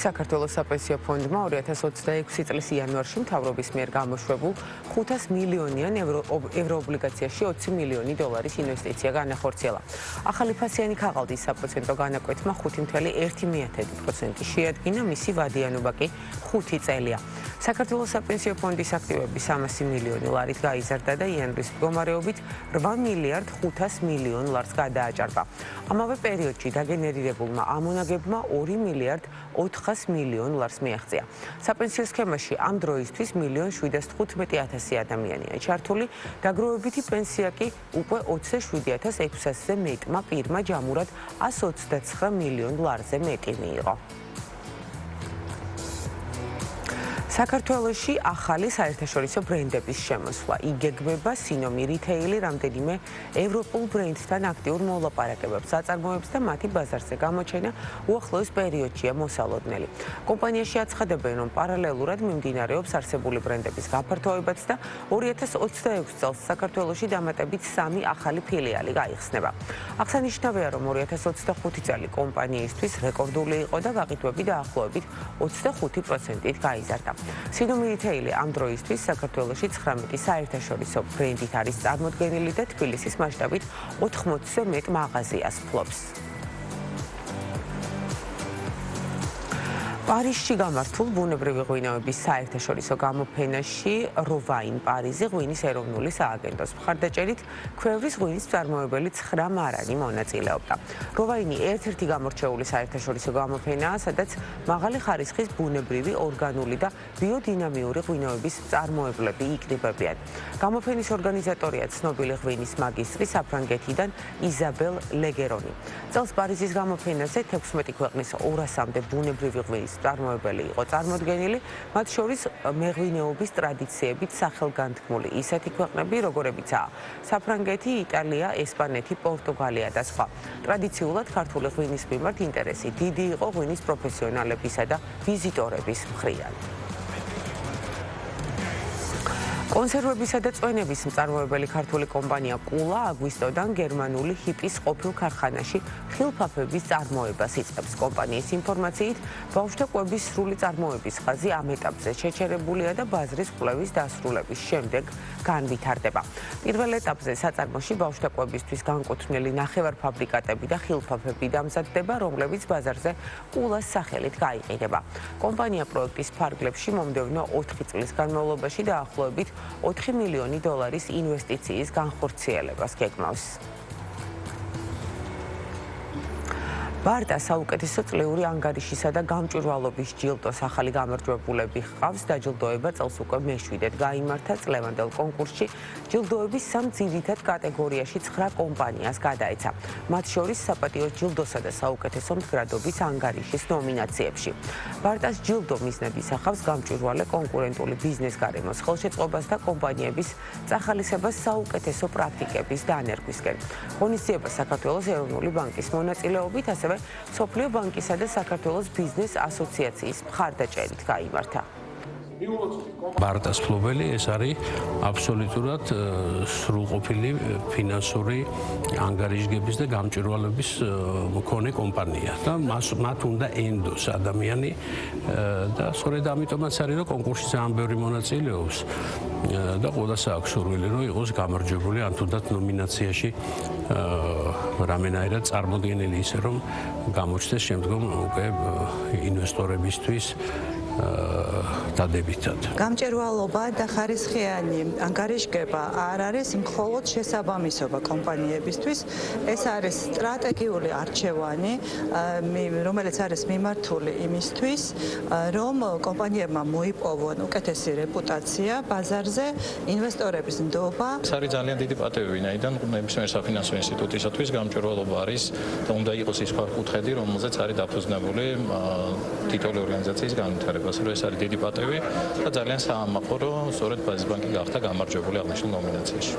საქართველოს საპენსიო ფონდმა 2026 წლის იანვარში მთავრობის მიერ გამოშვებულ 500 მილიონიან ევროობლიგაციაში 20 მილიონი დოლარის ინვესტიცია განახორციელა. ახალი ფასიანი ქაღალდის საპროცენტო განაკვეთმა 5.1% შეადგინა, მისი ვადიანობა კი 5 წელია. საქართველოს საპენსიო ფონდის აქტივები 300 მილიონი ლარით გაიზარდა და იანვრის მდგომარეობით 8 მილიარდ 500 მილიონ ლარს გადააჭარბა. ამავე პერიოდში დაგენერირებულმა ამონაგებმა 2 მილიარდ 400 მილიონ ლარს მიაღწია. საპენსიო სქემაში ამ დროისთვის 1.715.000 ადამიანია ჩართული, დაგროვებითი პენსია კი უკვე 27,600-ზე მეტმა პირმა ჯამურად 129 მილიონ ლარზე მეტი მიიღო. საქართველოში ახალი საერთაშორისო ბრენდების შემოსვლა იგეგმება სინომი რითეილი რამდენიმე ევროპულ ბრენდთან აქტიურ მოლაპარაკებებს აწარმოებს და მათი ბაზარზე გამოჩენა უახლოეს პერიოდშია მოსალოდნელი. კომპანიაში აცხადებენ, რომ პარალელურად მიმდინარეობს არსებული ბრენდების გაფართოებაც და 2026 წელს საქართველოში დამატებით 3 ახალი ფილიალი გაიხსნება. აღსანიშნავია, რომ 2025 წელი კომპანიისთვის რეკორდული იყო და გაყიდვები დაახლოებით 25%-ით გაიზარდა. სინომი რითეილი ამ დროისთვის საქართველოში 19 საერთაშორისო ბრენდით არის წარმოდგენილი და თბილისის მასშტაბით 80-ზე მეტ მაღაზიას ფლობს. პარიზში გამართულ ბუნებრივი ღვინოების საერთაშორისო გამოფენაში როვაინ პარიზი ღვინის ეროვნული სააგენტოს მხარდაჭერით ქვევრის ღვინის მწარმოებელი 9 მარანი მონაწილეობდა. როვაინი ერთ-ერთი გამორჩეული საერთაშორისო გამოფენაა, სადაც მაღალი ხარისხის ბუნებრივი, ორგანული და ბიოდინამიური ღვინოების მწარმოებლები ikრიბებიან. გამოფენის ორგანიზატორია ცნობილი ღვინის მაგისტრი საფრანგეთიდან იზაბელ ლეგერონი. წელს პარიზის გამოფენაზე 16 ქვეყნის 200-მდე ბუნებრივი ღვინის მწარმოებელი იყო წარმოდგენილი, მათ შორის მეღვინეობის ტრადიციებით სახელგანთქმული ისეთი ქვეყნები, როგორებიცაა საფრანგეთი, იტალია, ესპანეთი, პორტუგალია და სხვა. ტრადიციულად ქართული ღვინის მიმართ ინტერესი დიდი იყო ღვინის პროფესიონალებისა და ვიზიტორების მხრიდან. კონსერვებისა და წვენების მწარმოებელი ქართული კომპანია კულა აგვისტოდან გერმანული ჰიპის ყოფილ ქარხანაში ხილფაფების წარმოებას იწყებს. კომპანიის ინფორმაციით, ბავშვთა კვების სრული წარმოების ხაზი ამ ეტაპზე შეჩერებულია და ბაზრის კვლევის დასრულების შემდეგ განვითარდება. პირველ ეტაპზე საწარმოში ბავშვთა კვებისთვის განკუთვნილი ნახევარფაბრიკატები და ხილფაფები დამზადდება, რომლებიც ბაზარზე კულას სახელით გაიყიდება. კომპანია პროექტის ფარგლებში მომდევნო 4 წლის განმავლობაში დაახლოებით 4 მილიონი დოლარის ინვესტიციის განხორციელებას გეგმავს. ბარტა საუკეთესო წლიური ანგარიშისა და გამჭვირვალობის ჯილდოს ახალი გამარჯვებულები ჰყავს. დაჯილდოება წელს უკვე მე-7-ად გაიმართა წლევანდელ კონკურსში. ჯილდოების 3 ძირითად კატეგორიაში 9 კომპანიას გადაეცა. მათ შორის საპატიო ჯილდოსა და საუკეთესო მდგრადობის ანგარიშის ნომინაციებში. ბარტას ჯილდო მიზნად ისახავს გამჭვირვალე კონკურენტული ბიზნეს გარემოს ხელშეწყობას და კომპანიების წახალისებას საუკეთესო პრაქტიკების დანერგვისკენ. ღონისძიება საქართველოს ეროვნული ბანკის მონაწილეობით, ასევე სოფლიო ბანკისა და საქართველოს ბიზნეს ასოციაციის მხარდაჭერით გაიმართა. ბარტას ფლობელი ეს არის აბსოლუტურად სრულყოფილი ფინანსური ანგარიშგების და გამჭვირვალების მქონე კომპანია და მათ უნდა ენდოს ადამიანი და სწორედ ამიტომაც არის რომ კონკურსში ძალიან ბევრი მონაწილეობს და ყველას აქვს სურვილი რომ იყოს გამარჯვებული ან თუნდაც ნომინაციაში რამენაირად წარმოდგენილი ისე რომ გამოჩნდეს შემდგომ უკვე ინვესტორებისთვის დადებითად. გამჭვირვალობა და ხარისხიანი ანგარიშგება არ არის მხოლოდ შესაბამისობა კომპანიებისთვის, ეს არის სტრატეგიული არჩევანი, რომელიც არის მიმართული იმისთვის, რომ კომპანიებმა მოიპოვონ უკეთესი რეპუტაცია ბაზარზე, ინვესტორების ნდობა. ეს არის ძალიან დიდი პატივი, ვინაიდან ნებისმიერ საფინანსო ინსტიტუტისათვის გამჭვირვალობა არის და უნდა იყოს ის კუთხედი, რომელზეც არის დაფუძნებული თითოეული ორგანიზაციის განვითარება. ეს არის დიდი პატივი და ძალიან საამაყო, რომ სწორედ ბაზის ბანკი გახდა გამარჯვებული აღნიშნულ ნომინაციაში.